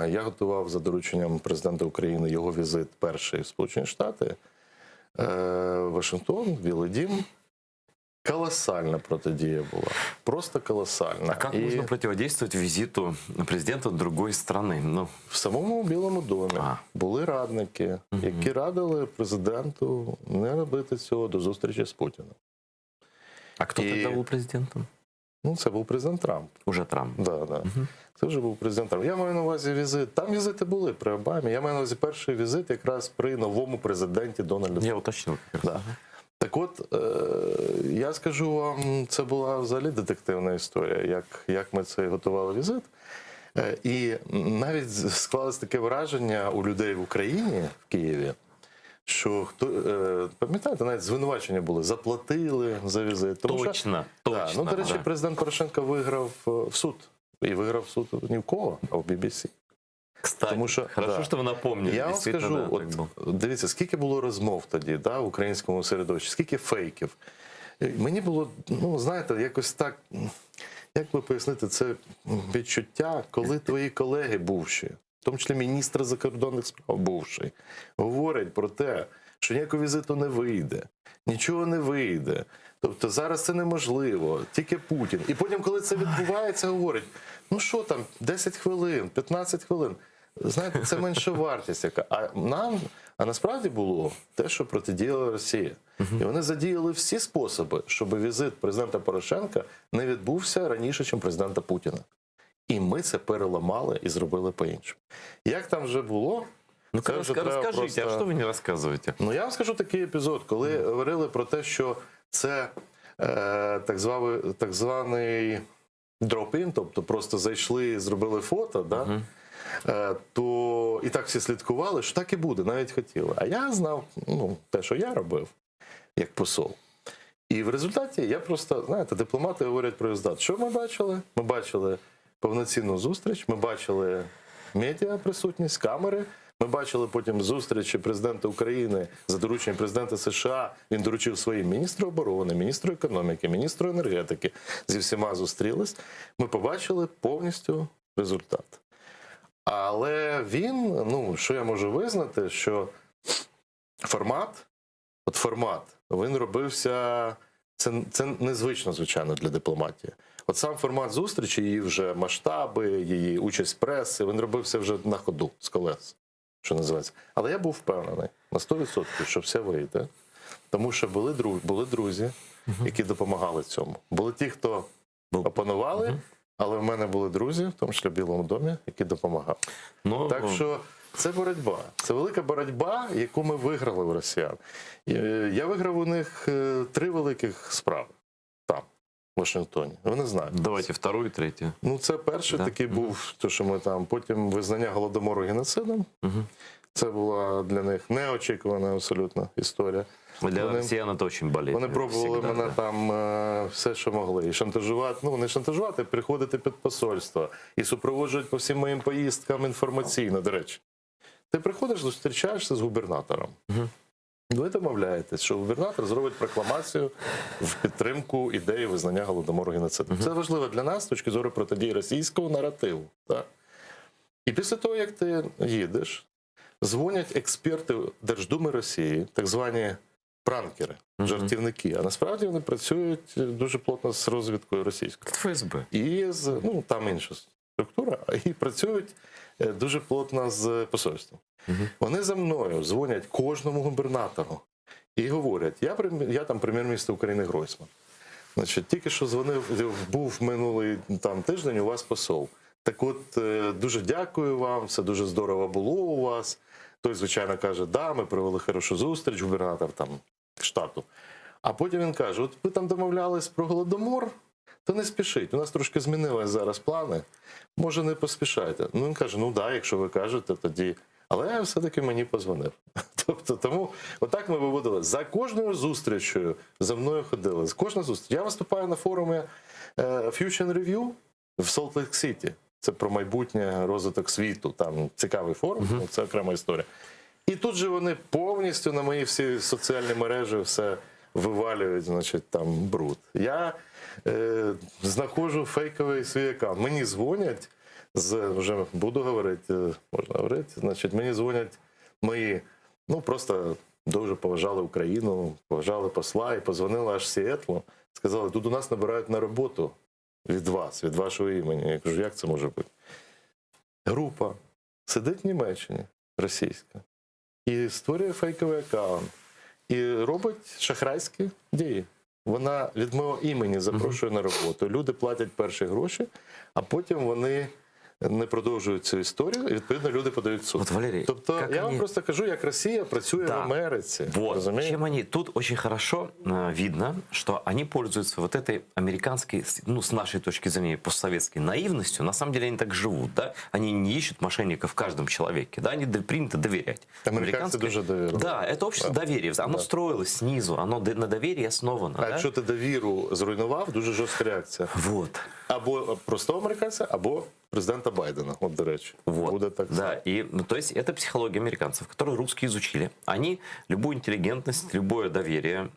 Я готував за дорученням президента України його візит перший в Сполучені Штати, Вашингтон, Білий Дім. Колоссальная протидія була. Просто колоссальна. А как можно противодействовать визиту президента другой страны? Ну... В самому Білому домі були радники, які радили президенту не робити цього до зустрічі з Путіним. А хто тоді був президентом? Ну, це був президент Трамп. Уже Трамп. Да. Це вже був президент Трамп. Я маю на увазі візит. Там візити були при Обамі. Я маю на увазі перший візит якраз при новому президенті Дональду Трампу. Я уточнив. Да. Так от, я скажу вам, це була взагалі детективна історія, як ми це готували візит. І навіть склалось таке враження у людей в Україні, в Києві, що, пам'ятаєте, навіть звинувачення були, заплатили за візит. Тому точно. Ну, до речі, президент Порошенко виграв в суд. І виграв суд ні в кого, а в BBC. Кстати, тому що, хорошо, що ви напомнили. Я вам скажу, дивіться, скільки було розмов тоді в українському середовищі, скільки фейків. Мені було, знаєте, якось так, як би пояснити, це відчуття, коли твої колеги бувші, в тому числі міністр закордонних справ бувший, говорять про те, що ніякого візиту не вийде, нічого не вийде. Тобто зараз це неможливо, тільки Путін. І потім, коли це відбувається, говорять, ну що там, 10 хвилин, 15 хвилин. Знаєте, це менша вартість яка. А насправді було те, що протидіяла Росія. І вони задіяли всі способи, щоб візит президента Порошенка не відбувся раніше, ніж президента Путіна. І ми це переламали і зробили по-іншому. Як там вже було? Ну, розкажіть, а що ви не розказуєте? Ну, я вам скажу такий епізод, коли говорили про те, що це так званий дроп-ін, тобто просто зайшли, зробили фото, то і так всі слідкували, що так і буде, навіть хотіли. А я знав те, що я робив, як посол. І в результаті я просто, знаєте, дипломати говорять про результат. Що ми бачили? Ми бачили повноцінну зустріч, ми бачили медіа присутність, камери, ми бачили потім зустрічі президента України за дорученням президента США. Він доручив своїм міністру оборони, міністру економіки, міністру енергетики. Зі всіма зустрілись. Ми побачили повністю результат. Але він, що я можу визнати, що формат, він робився, це незвично, звичайно, для дипломатії. От сам формат зустрічі, її вже масштаби, її участь преси, він робився вже на ходу, з колес, що називається. Але я був впевнений на 100%, що все вийде. Тому що були друзі, які допомагали цьому. Були ті, хто опанували, але в мене були друзі, в тому числі в Білому домі, які допомагали. Так що це боротьба. Це велика боротьба, яку ми виграли у росіян. Я виграв у них 3 великих справи там, в Вашингтоні. Вони знають. Давайте втору і третю. Ну, це перший такий був, то, що ми там, потім визнання Голодомору геноцидом. Це була для них неочікувана абсолютно історія. Для росіян це дуже болить. Вони пробували мене там все, що могли. І шантажувати, не шантажувати, приходити під посольство. І супроводжують по всім моїм поїздкам інформаційно, до речі. Ти приходиш, зустрічаєшся з губернатором. Ви домовляєтесь, що губернатор зробить прокламацію в підтримку ідеї визнання Голодомору геноцидом. Це важливо для нас з точки зору протидії російського наративу. Так? І після того, як ти їдеш, дзвонять експерти Держдуми Росії, так звані пранкери, жартівники. А насправді вони працюють дуже плотно з розвідкою російською. ФСБ. І там інша структура, і працюють дуже плотно з посольством. Вони за мною дзвонять кожному губернатору і говорять, я там прем'єр-міністр України Гройсман. Значить, тільки що був минулий тиждень у вас посол. Так от, дуже дякую вам, все дуже здорово було у вас. Той, звичайно, каже, да, ми провели хорошу зустріч, губернатор там штату. А потім він каже, от ви там домовлялись про Голодомор, то не спішіть, у нас трошки змінились зараз плани, може не поспішайте. Ну, він каже, якщо ви кажете, тоді... Але все-таки мені позвонив. Тобто, тому отак ми виводили. За кожною зустрічю за мною ходили. З кожної зустрічі. Я виступаю на форумі Fusion Review в Солт-Лейк-Сіті. Це про майбутнє розвиток світу. Там цікавий форум, це окрема історія. І тут же вони повністю на мої всі соціальні мережі все вивалюють, значить, там бруд. Я знаходжу фейковий свій аккаунт. Мені дзвонять вже буду говорити, можна говорити, значить, мені дзвонять мої, ну, просто дуже поважали Україну, поважали посла і позвонили аж з Сіетлу, сказали, тут у нас набирають на роботу від вас, від вашого імені. Я кажу, як це може бути? Група сидить в Німеччині, російська, і створює фейковий аккаунт, і робить шахрайські дії. Вона від мого імені запрошує на роботу. Люди платять перші гроші, а потім вони не продовжують цю історію, і, відповідно, люди подають в суд. Вот, Валерий, Тобто, как я вам они- просто кажу, як Росія працює Да. в Америці. Вот, Розумієте? чем они тут очень хорошо видно, что они пользуются вот этой американской, ну, с нашей точки зрения, постсоветской наивностью. На самом деле они так живут, да? Они не ищут мошенников в каждом человеке, да? Они принято доверять. Американцы дуже доверяют. Да, это общество доверия. Оно строилось снизу, оно на доверии основано. А да? якщо ти довіру зруйнував, дуже жорстка реакція. Вот. Або простого американця, або президента Байдена. От, до речі, Вот, буде так само. да, и, ну, то есть это психология американцев, которые русские изучили. Они любую интеллигентность, любое доверие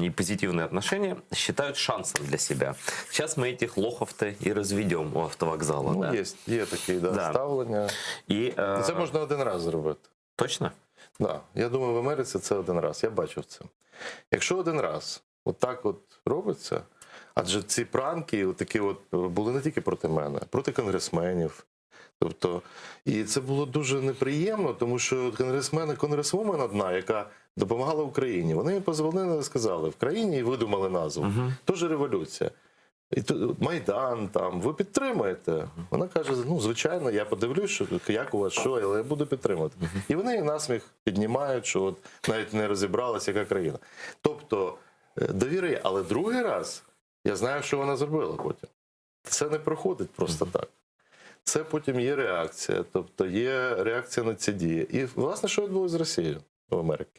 и позитивные отношения считают шансом для себя. Сейчас мы этих лохов-то и разведем у автовокзала. Ну, да. є такі Да. ставлення. И, Це можна один раз зробити. Точно? Да. Я думаю, в Америці це один раз. Я бачив це. Якщо один раз отак от робиться, адже ці пранки такі от були не тільки проти мене, проти конгресменів. Тобто, і це було дуже неприємно, тому що конгресвумен одна, яка допомагала Україні, вони позвонили і сказали, в країні видумали назву. Тож революція. І Майдан там, ви підтримуєте? Вона каже, ну, звичайно, я подивлюсь, що, як у вас, що, але я буду підтримувати. І вони її насміх піднімають, що от навіть не розібралася, яка країна. Тобто, довіра є. Але другий раз я знаю, що вона зробила потім. Це не проходить просто так. Це потім є реакція, тобто є реакція на ці дії. І, власне, що відбулося з Росією в Америці?